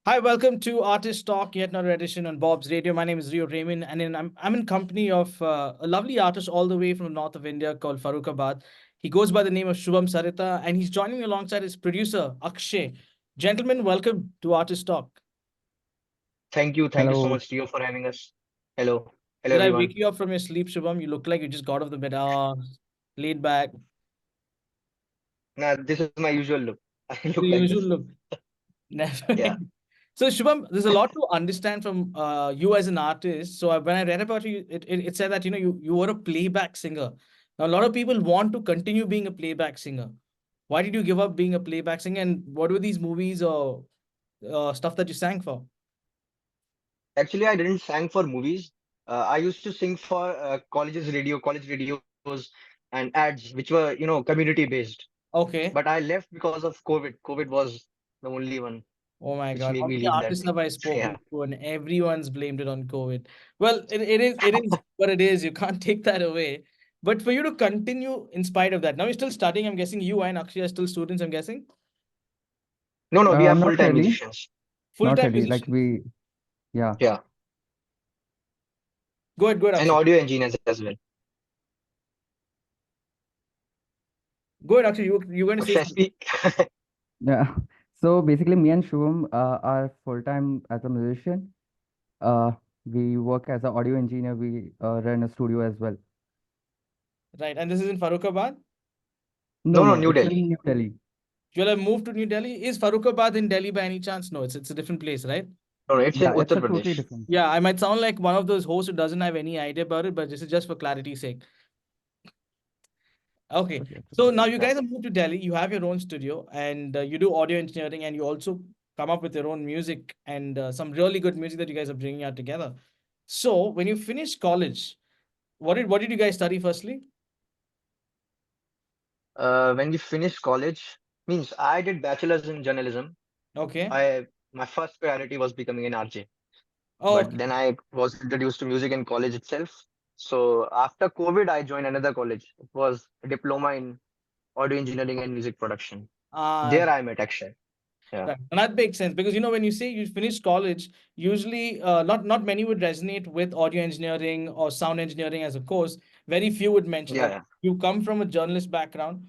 Hi, welcome to Artist Talk, yet another edition on Bob's Radio. My name is Rio Raymond, and I'm in company of a lovely artist all the way from the north of India called Farukkabad. He goes by the name of Shubham Sarita, and he's joining me alongside his producer, Akshay. Gentlemen, welcome to Artist Talk. Thank you so Hello. much, Rio, for having us. Hello, hello Did I everyone. wake you up from your sleep, Shubham? You look like you just got off the bed, laid back. Now, this is my usual look. I look The like usual this. look. Never. Yeah, So Shubham, there's a lot to understand from you as an artist. So when I read about you, it said that you were a playback singer. Now a lot of people want to continue being a playback singer. Why did you give up being a playback singer? And what were these movies or stuff that you sang for? actually, I didn't sing for movies. I used to sing for college radios, and ads, which were, community based. But Okay. I left because of COVID. COVID was the only one Oh my which God. made How me many leave that artists thing. have I Yeah. spoken to, and everyone's blamed it on COVID? Well, it is what it is. You can't take that away. But for you to continue in spite of that, now you're still studying. I'm guessing you and Akshay are still students. I'm guessing No, no, we are Not full-time really. musicians. Not full-time really. Like musicians. yeah. Yeah, Go ahead, and Akshay. audio engineers as well. Go ahead, Akshay. You were going to say Should I something. speak? Yeah. So basically, me and Shubham are full time as a musician. Uh, we work as an audio engineer. We run a studio as well. Right, and this is in Farukkabad. No, No, no, no, New it's Delhi. in New Delhi. You'll have moved to New Delhi. Is Farukkabad in Delhi by any chance? No, it's a different place, right? No, no, it's in Yeah, it's Uttar a totally Pradesh. different. Yeah, I might sound like one of those hosts who doesn't have any idea about it, but this is just for clarity's sake. Okay. It's So okay. now you Yeah. guys have moved to Delhi. You have your own studio and you do audio engineering and you also come up with your own music and some really good music that you guys are bringing out together. So when you finished college, what did you guys study firstly? When we finished college, means I did bachelor's in journalism. Okay. My first priority was becoming an RJ, Oh, but okay. then I was introduced to music in college itself. So after COVID, I joined another college. It was a diploma in audio engineering and music production. Uh, There I met Akshay. Yeah, right. And that makes sense because when you say you finished college, usually not many would resonate with audio engineering or sound engineering as a course. Very few would mention yeah, that. yeah, You come from a journalist background,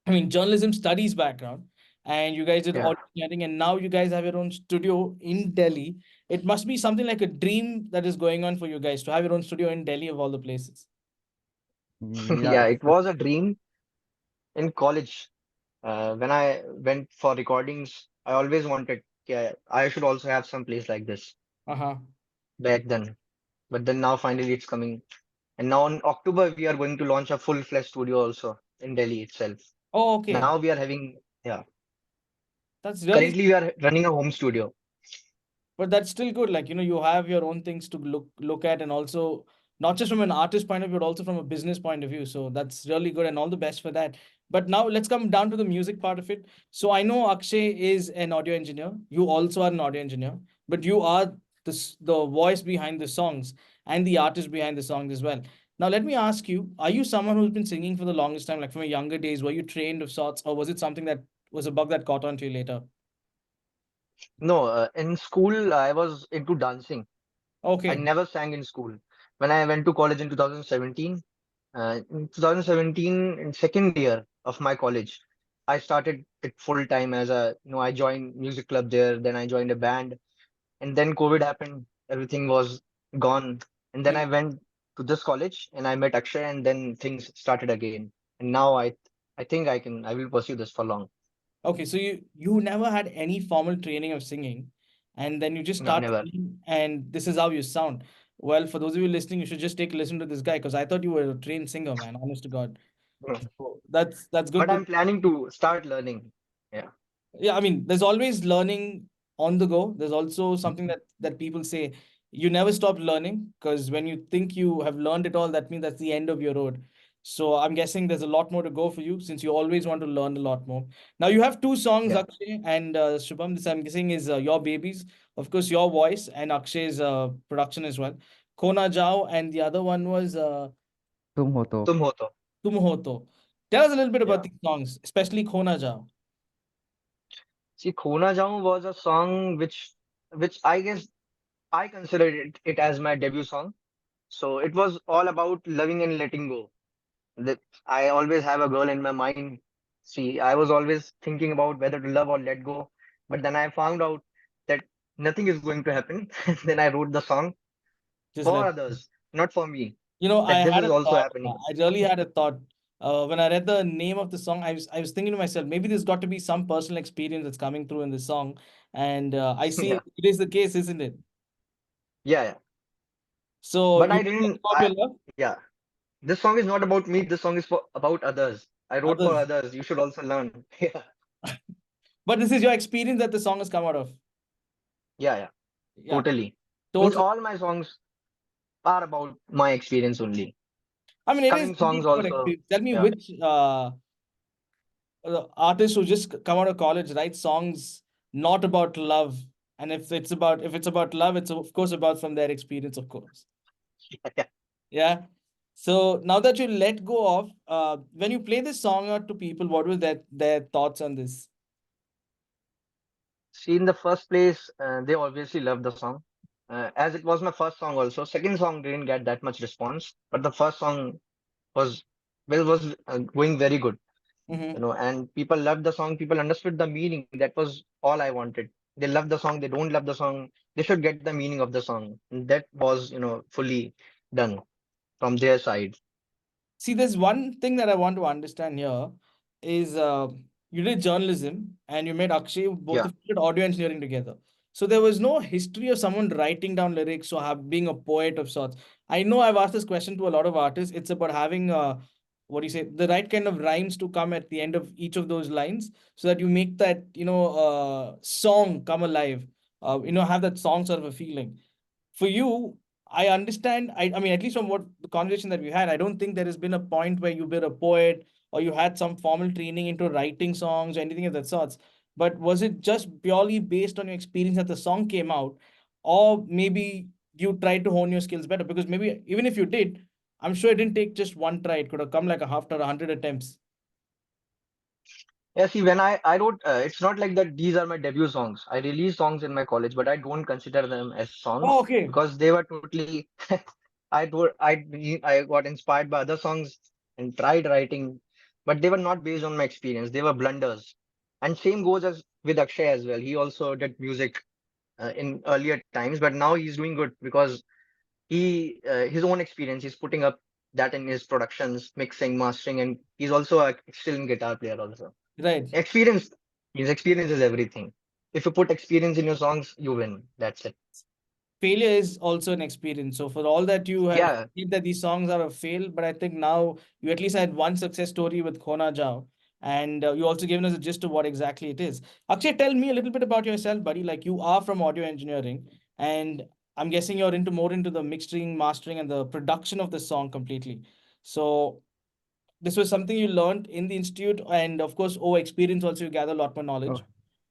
journalism studies background, and you guys did yeah. audio engineering, and now you guys have your own studio in Delhi. It must be something like a dream that is going on for you guys to have your own studio in Delhi of all the places. Yeah, Yeah, it was a dream in college. When I went for recordings, I always wanted, yeah, I should also have some place like this Uh-huh. back then. But then now finally it's coming. And now in October, we are going to launch a full-fledged studio also in Delhi itself. Oh, okay. Now we are having, yeah, That's really. currently we are running a home studio. But that's still good. Like, you have your own things to look at, and also not just from an artist point of view, but also from a business point of view. So that's really good, and all the best for that. But now let's come down to the music part of it. So I know Akshay is an audio engineer. You also are an audio engineer, but you are the voice behind the songs and the artist behind the songs as well. Now let me ask you: are you someone who's been singing for the longest time, like from your younger days? Were you trained of sorts, or was it something that was a bug that caught on to you later? No, in school, I was into dancing. I Okay. never sang in school. When I went to college in 2017, in 2017, in second year of my college, I started it full time as I joined music club there, then I joined a band, and then COVID happened. Everything was gone. And then I went to this college and I met Akshay, and then things started again. And now I think I will pursue this for long. Okay, so you never had any formal training of singing, and then you just No, start never. singing, and this is how you sound. Well, for those of you listening, you should just take a listen to this guy because I thought you were a trained singer, man. Honest to God. So that's good But to. I'm planning to start learning. Yeah. Yeah, there's always learning on the go. There's also something that people say you never stop learning because when you think you have learned it all, that means that's the end of your road. So I'm guessing there's a lot more to go for you since you always want to learn a lot more. Now you have two songs, Yeah. Akshay and Shubham. This I'm guessing is your babies, of course, your voice and Akshay's production as well. Kona Jao, and the other one was तुम हो तो. Tum ho to. Tum Ho To. Tell us a little bit about Yeah. these songs, especially Kona Jao. See, Khona Jaun was a song which I guess I considered it as my debut song. So it was all about loving and letting go. That I always have a girl in my mind. See, I was always thinking about whether to love or let go. But then I found out that nothing is going to happen. Then I wrote the song Just for let. others, not for me. You know, I That this had is a also thought. happening. I really had a thought. When I read the name of the song, I was thinking to myself, maybe there's got to be some personal experience that's coming through in this song, and I see Yeah, it is the case, isn't it? yeah, yeah. So But you I talk didn't. about your love, Yeah. This song is not about me. This song is for about others. I wrote for others, others. You should also learn. Yeah, but this is your experience that the song has come out of. yeah, yeah. Yeah, Totally. Means totally. all my songs are about my experience only. I mean, it is Coming songs indeed your also. experience. Tell me Yeah. which artists who just come out of college write songs not about love, and if it's about love, it's of course about from their experience, of course. Yeah. Yeah. So now that you let go of, when you play this song out to people, what was their thoughts on this? See, in the first place, they obviously loved the song. As it was my first song also. Second song didn't get that much response, but the first song was going very good. Mm-hmm. And people loved the song. People understood the meaning. That was all I wanted. They love the song. They don't love the song. They should get the meaning of the song. And that was, fully done from their side. See, there's one thing that I want to understand here is you did journalism and you made Akshay, both Yeah. of you did audio engineering together. So there was no history of someone writing down lyrics or being a poet of sorts. I know I've asked this question to a lot of artists. It's about having what do you say, the right kind of rhymes to come at the end of each of those lines so that you make that, song come alive. Have that song sort of a feeling for you. I understand. I mean, at least from what the conversation that we had, I don't think there has been a point where you were a poet or you had some formal training into writing songs or anything of that sorts. But was it just purely based on your experience that the song came out, or maybe you tried to hone your skills better? Because maybe even if you did, I'm sure it didn't take just one try. It could have come like after 100 attempts. Yeah, see, when I wrote, it's not like that these are my debut songs. I released songs in my college, but I don't consider them as Oh, songs okay. because they were totally, I got inspired by other songs and tried writing, but they were not based on my experience. They were blunders. And same goes as with Akshay as well. He also did music in earlier times, but now he's doing good because his own experience, he's putting up that in his productions, mixing, mastering, and he's also a excellent guitar player also. Right. Experience, his experience is everything. If you put experience in your songs, you win. That's it. Failure is also an experience. So for all that you have Yeah, said that these songs are a fail, but I think now you at least had one success story with Khona Jao, and you also given us a gist of what exactly it is. Akshay, tell me a little bit about yourself, buddy. Like you are from audio engineering, and I'm guessing you're into more into the mixing, mastering, and the production of the song completely. So this was something you learned in the institute, and of course, over experience also you gather a lot more knowledge. Oh,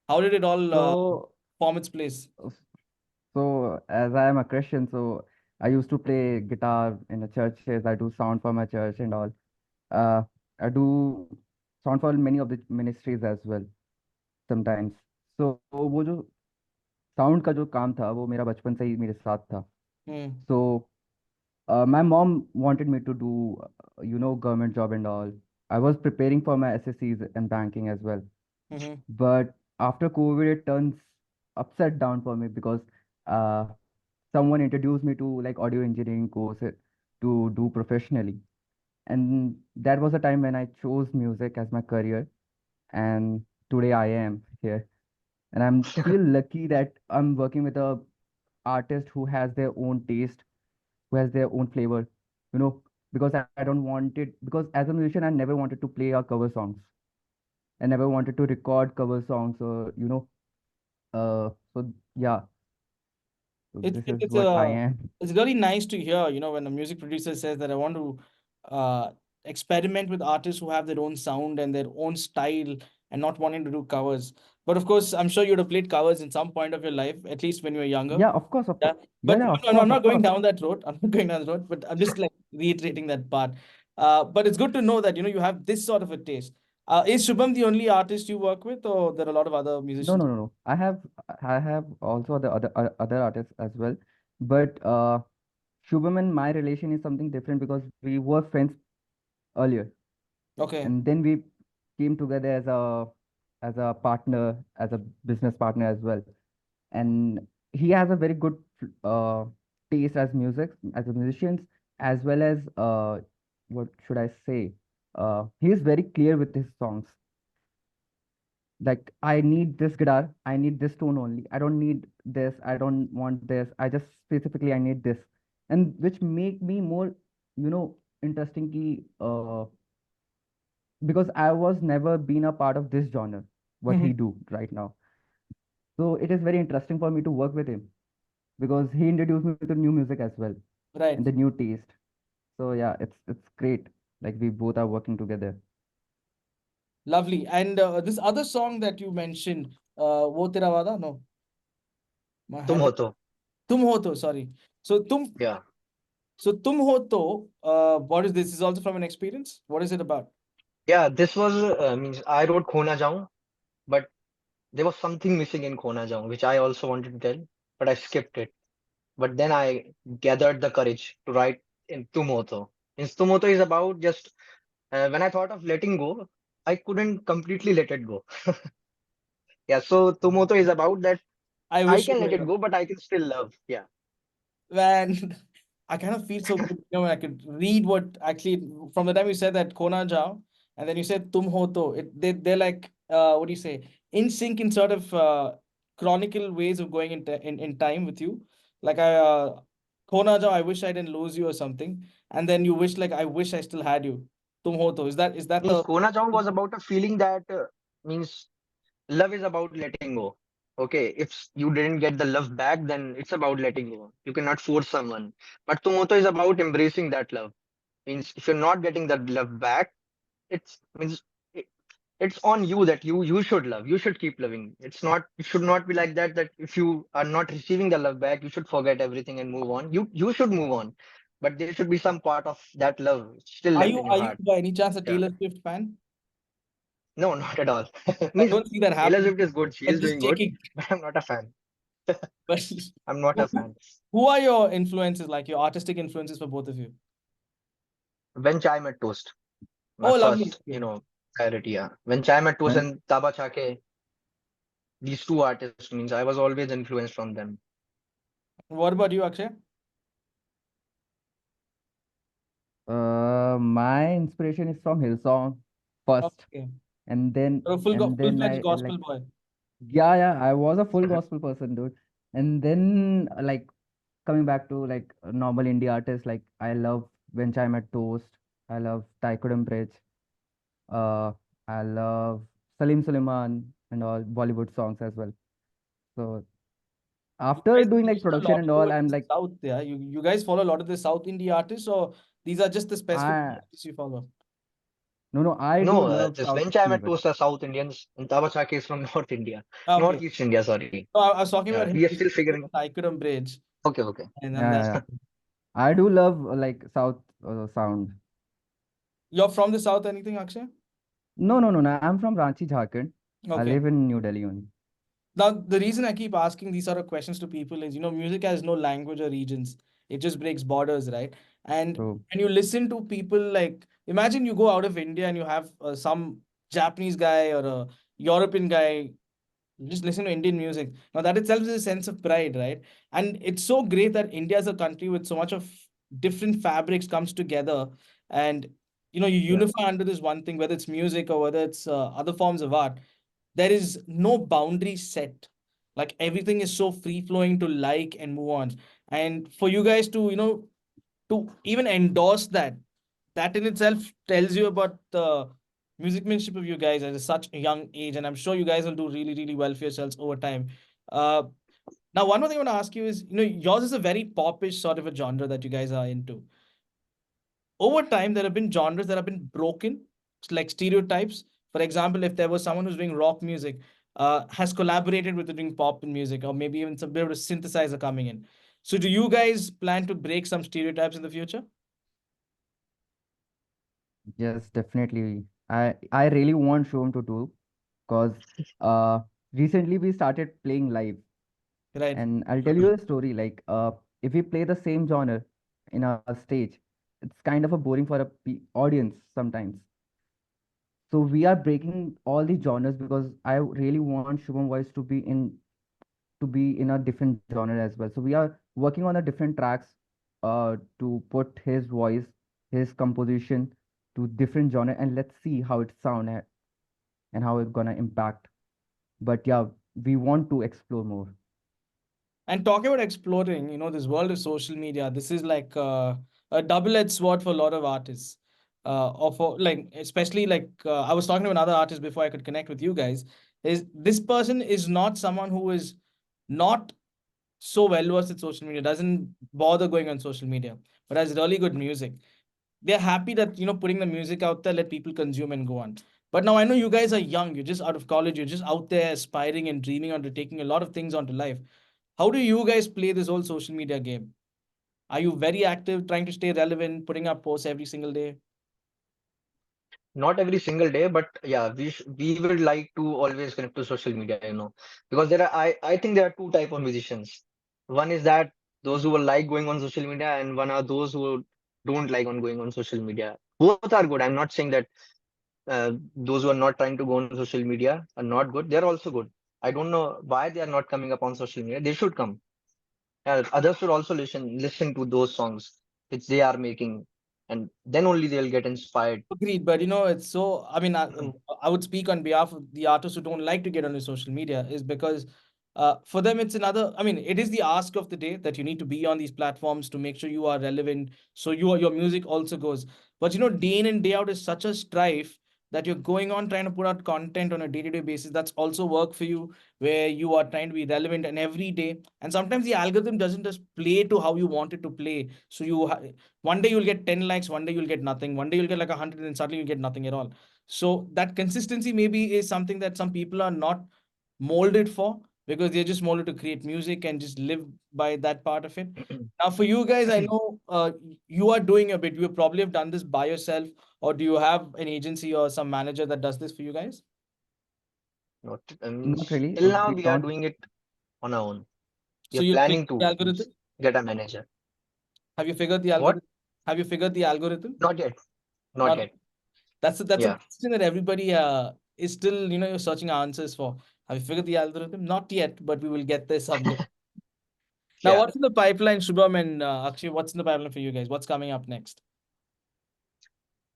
How did it all so, form its place? so as I am a Christian, so I used to play guitar in the churches. I do sound for my church and all. Uh, I do sound for many of the ministries as well sometimes. So वो जो sound का जो काम था वो मेरा बचपन से ही मेरे साथ था. Hmm. So my mom wanted me to do government job and all. I was preparing for my SSCs and banking as well. Mm-hmm. But after COVID, it turns upside down for me because uh, someone introduced me to like audio engineering course to do professionally. And that was a time when I chose music as my career. And today I am here. And I'm feel lucky that I'm working with a artist who has their own taste, who has their own flavor, you know, because I don't want it, because as a musician, I never wanted to play our cover songs. I never wanted to record cover songs or, so yeah, so It's this it, is it's what I a am. it's really nice to hear, when a music producer says that I want to experiment with artists who have their own sound and their own style and not wanting to do covers. But of course, I'm sure you'd have played covers in some point of your life, at least when you were younger. Yeah, of course, of Yeah. course. Yeah, But yeah, no, of no, no, I'm course, not of going course. down that road. I'm not going down the road, but I'm just like reiterating that part. But it's good to know that you have this sort of a taste. Is Shubham the only artist you work with, or there are a lot of other No, musicians? no, no, no. I have also the other artists as well, but Shubham and my relation is something different because we were friends earlier, Okay. and then we came together as a partner, as a business partner as well. And he has a very good taste as a musician, as well as what should I say? He is very clear with his songs. Like, I need this guitar, I need this tone only, I don't need this, I don't want this, I just specifically I need this. And which make me more, interesting ki, because I was never been a part of this genre, what he Mhm. do right now. So it is very interesting for me to work with him because he introduced me to new music as well Right. and the new taste. So yeah, it's great. Like, we both are working together. Lovely. And this other song that you mentioned, Wo Tera Wada? No, my Tum hand. ho to. Tum Ho To, sorry. So Yeah. Tum Ho To, what is this? Is also from an experience? What is it about? Yeah, this was means I wrote Khona Jaun, but there was something missing in Khona Jaun, which I also wanted to tell, but I skipped it. But then I gathered the courage to write in Tumoto. In Tumoto is about just when I thought of letting go, I couldn't completely let it go. Yeah, so Tumoto is about that I I wish you can let were it here. go, but I can still love. Yeah, Man, I kind of feel so good, when I could read what actually from the time you said that Kona Jao, and then you said Tum Ho To. They're like what do you say? In sync in sort of chronicle ways of going in time with you. Like Kona Jao, I wish I didn't lose you or something. And then you wish like I wish I still had you. Tum Ho To. Is that means the Khona Jaun was about a feeling that means love is about letting go. Okay, if you didn't get the love back, then it's about letting go. You cannot force someone. But Tumoto is about embracing that love. Means if you're not getting that love back, it's means it, it's on you that you should love. You should keep loving. It should not be like that. That if you are not receiving the love back, you should forget everything and move on. You should move on, but there should be some part of that love still are left you in your are you heart. by any chance a Yeah. Taylor Swift fan? No, not at all. I Means don't see that Taylor happening. Swift is good. She I'm is just doing good, checking. but I'm not a fan. But I'm not a who, fan. who are your influences, like your artistic influences for both of you? When Chai Met Toast, my Oh, lovely. first, Okay. priority. Yeah. When Chai Met Toast When and Taba Chake, these two artists means I was always influenced from them. What about you, Akshay? my inspiration is from Hillsong first, Okay. and then You're a full-fledged like, gospel boy. yeah, I was a full gospel person, dude. And then, like, coming back to like normal indie artists, like, I love When Chai Met Toast, I love Taikudam Bridge, uh, I love Salim Suleiman and all Bollywood songs as well. So You after guys doing like lean a production lot and all, towards I'm the like, South, yeah. You guys follow a lot of the South indie artists, or these are just the specific I artists you follow? no, I do No, love this South When Chai Met music. Toast are South Indians and Taba Chake is from North India. Okay. Northeast India, sorry. So I was talking Yeah, about him. we are He still said figuring. Naikudam Bridge, Okay, okay. and then Yeah, that. yeah, yeah. I do love like South sound. You're from the South, anything, Akshay? No. I'm from Ranchi, Jharkhand. I Okay. live in New Delhi only. Now, the reason I keep asking these sort of questions to people is, music has no language or regions. It just breaks borders, right? And So when you listen to people like, imagine you go out of India and you have some Japanese guy or a European guy just listen to Indian music. Now, that itself is a sense of pride, right? And it's so great that India is a country with so much of different fabrics comes together, and you yeah, unify under this one thing, whether it's music or whether it's other forms of art. There is no boundary set. Like everything is so free flowing to like and move on. And for you guys to to even endorse that, that in itself tells you about the musicmanship of you guys at such a young age, and I'm sure you guys will do really, really well for yourselves over time. Uh, Now, one more thing I want to ask you is, yours is a very popish sort of a genre that you guys are into. Over time, there have been genres that have been broken, like stereotypes. For example, if there was someone who's doing rock music, has collaborated with doing pop music, or maybe even some bit of a synthesizer coming in. So, do you guys plan to break some stereotypes in the future? yes, definitely. I really want Shubham to do, because uh recently we started playing live, Right. and I'll tell you a story. Like, if we play the same genre in a stage, it's kind of a boring for a audience sometimes. So we are breaking all the genres, because I really want Shubham voice to be in a different genre as well. So we are working on a different tracks to put his voice, his composition to different genre, and let's see how it sound and how it gonna impact. But yeah, we want to explore more. And talking about exploring, this world of social media, this is like a double-edged sword for a lot of artists. Or for like, especially like I was talking to another artist before I could connect with you guys. Is this person is not someone who is not so well versed in social media, doesn't bother going on social media, but has really good music. They're happy that putting the music out there, let people consume and go on. But now I know you guys are young, you're just out of college, you're just out there aspiring and dreaming onto taking a lot of things onto life. How do you guys play this whole social media game? Are you very active, trying to stay relevant, putting up posts every single day? Not every single day, but yeah, we would like to always connect to social media, because I think there are two type of musicians. One is that those who will like going on social media, and one are those who don't like on going on social media. Both are good. I'm not saying that those who are not trying to go on social media are not good. They're also good. I don't know why they are not coming up on social media. They should come. Others should also listen to those songs which they are making, and then only they'll get inspired. Agreed, but it's so. I mean, I would speak on behalf of the artists who don't like to get on the social media, is because for them it's another. I mean, it is the ask of the day that you need to be on these platforms to make sure you are relevant, so your music also goes. But day in and day out is such a strife that you're going on trying to put out content on a day-to-day basis. That's also work for you, where you are trying to be relevant and every day. And sometimes the algorithm doesn't just play to how you want it to play. So one day you'll get 10 likes, one day you'll get nothing, one day you'll get like 100, and suddenly you get nothing at all. So that consistency maybe is something that some people are not molded for, because they're just molded to create music and just live by that part of it. Now for you guys, I know you are doing a bit, you probably have done this by yourself, or do you have an agency or some manager that does this for you guys? Not, Not really. till now We we are don't. doing it on our own. We So are you planning figured the to algorithm? get a manager. Have you figured the What? algorithm? Have you figured the algorithm? Not yet. Not Not yet. That's a Yeah. question that everybody is still, you're searching answers for. Have you figured the algorithm? Not yet, but we will get there someday. Now, Yeah. what's in the pipeline, Shubham and Akshay? What's in the pipeline for you guys? What's coming up next?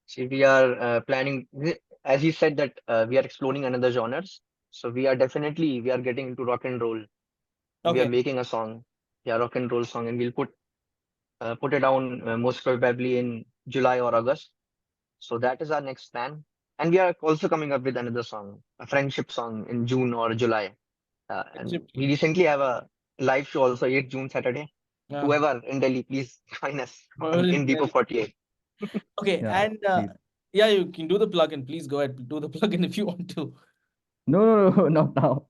See, we are planning, as you said, that we are exploring another genres. So we are getting into rock and roll. We are Okay. making a song, yeah, rock and roll song, and we'll put it down most probably in July or August. So that is our next plan. And we are also coming up with another song, a friendship song in June or July. And Friendship. we recently have a live show also, 8th June Saturday. Yeah. Whoever in Delhi, please join us Whoever is in Depot there. 48. Okay, Yeah, and please. yeah, you can do the plugin. Please go ahead, do the plugin if you want to. No, no, no, not now.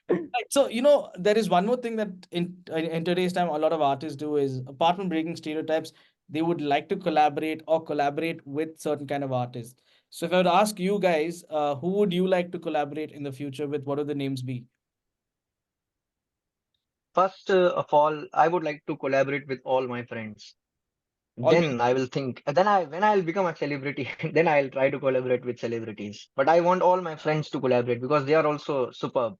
Right. So, there is one more thing that in today's time, a lot of artists do is, apart from breaking stereotypes, they would like to collaborate or collaborate with certain kind of artists. So, if I would ask you guys, who would you like to collaborate in the future with? What would the names be? First of all, I would like to collaborate with all my friends. All Then I will think. When I'll become a celebrity, then I'll try to collaborate with celebrities. But I want all my friends to collaborate because they are also superb,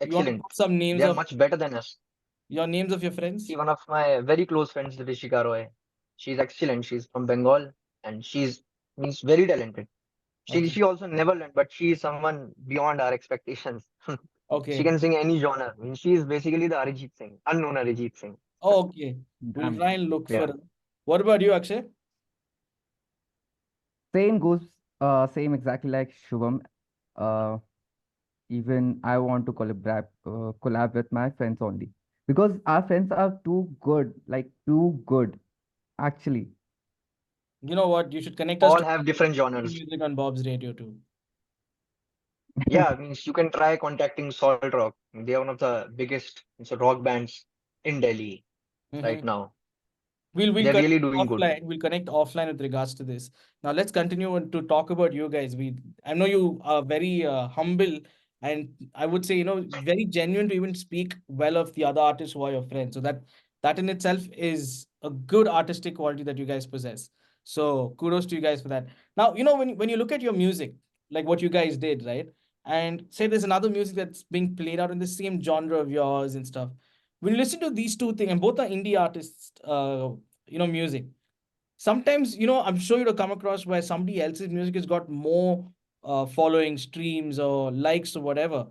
you want to excellent. put some They names are of much better than us. your names of your See, friends? one of my very close friends, Rishika Roy. She's excellent. She's from Bengal and she's means very talented. She Okay. she also never learned, but she is someone beyond our expectations. She Okay. can sing any genre. I mean, she is basically the Arijit Singh, unknown Arijit Singh. Oh, okay. We'll Damn. try and look for Yeah. Great. it. What about you, Akshay? Same goes, same exactly like Shubham. Uh, Even I want to collab with my friends only, because our friends are too good, like too good, actually. You know what? You should connect us All to have different genres. music on Bob's radio too. Yeah, means you can try contacting Salt Rock. They are one of the biggest rock bands in Delhi right Mm-hmm. now. We'll They're connect really doing good. offline. We'll connect offline with regards to this. Now let's continue to talk about you guys. I know you are very humble, and I would say, very genuine to even speak well of the other artists who are your friends. So that in itself is a good artistic quality that you guys possess. So kudos to you guys for that. Now, when you look at your music, like what you guys did, right? And say there's another music that's being played out in the same genre of yours and stuff. When you listen to these two things, and both are indie artists, music, sometimes, I'm sure you'll come across where somebody else's music has got more following, streams, or likes, or whatever.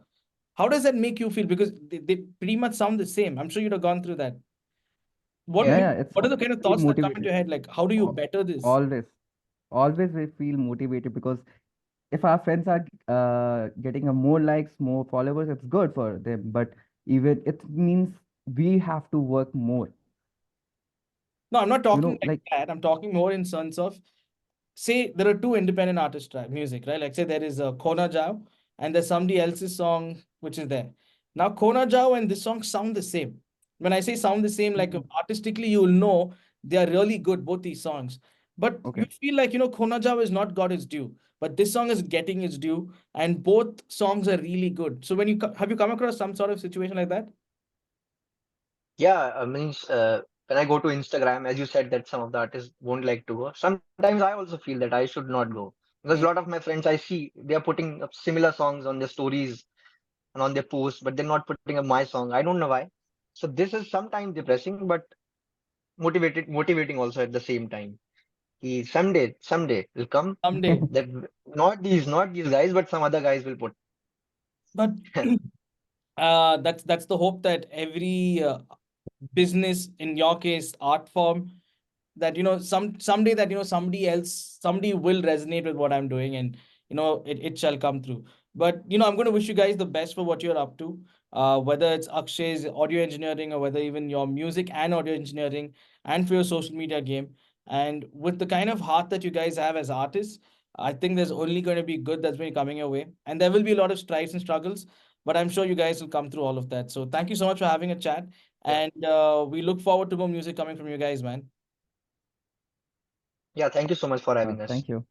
How does that make you feel? Because they pretty much sound the same. I'm sure you'd have gone through that. what Yeah, ma- Yeah. yeah, it's what are the always kind of feel thoughts that come into motivated. your head? Like, how do you Al- better this? Always, always we feel motivated because if our friends are getting a more likes, more followers, it's good for them. But even it means we have to work more. No, I'm not talking like Like that. I'm talking more in sense of, say there are two independent artist music, right? Like say there is a Kona Jao and there's somebody else's song which is there. Now Kona Jao and this song sound the same. When I say sound the same, like mm, artistically, you will know they are really good, both these songs. But you okay, feel like, Kona Jao has not got its due, but this song is getting its due, and both songs are really good. So when have you come across some sort of situation like that? Yeah, means when I go to Instagram, as you said that some of the artists won't like to go. Sometimes I also feel that I should not go because a Mm. lot of my friends I see they are putting up similar songs on their stories and on their posts, but they're not putting up my song. I don't know why. So this is sometimes depressing, but motivating also at the same time. Someday will come Someday. that not these guys, but some other guys will put. But that's the hope that every business, in your case art form, that someday that somebody will resonate with what I'm doing, and it shall come through. But I'm going to wish you guys the best for what you're up to, whether it's Akshay's audio engineering, or whether even your music and audio engineering, and for your social media game. And with the kind of heart that you guys have as artists, I think there's only going to be good that's been coming your way, and there will be a lot of strides and struggles, but I'm sure you guys will come through all of that. So thank you so much for having a chat, Yeah, and we look forward to more music coming from you guys, man. yeah. Thank you so much for having thank us. you.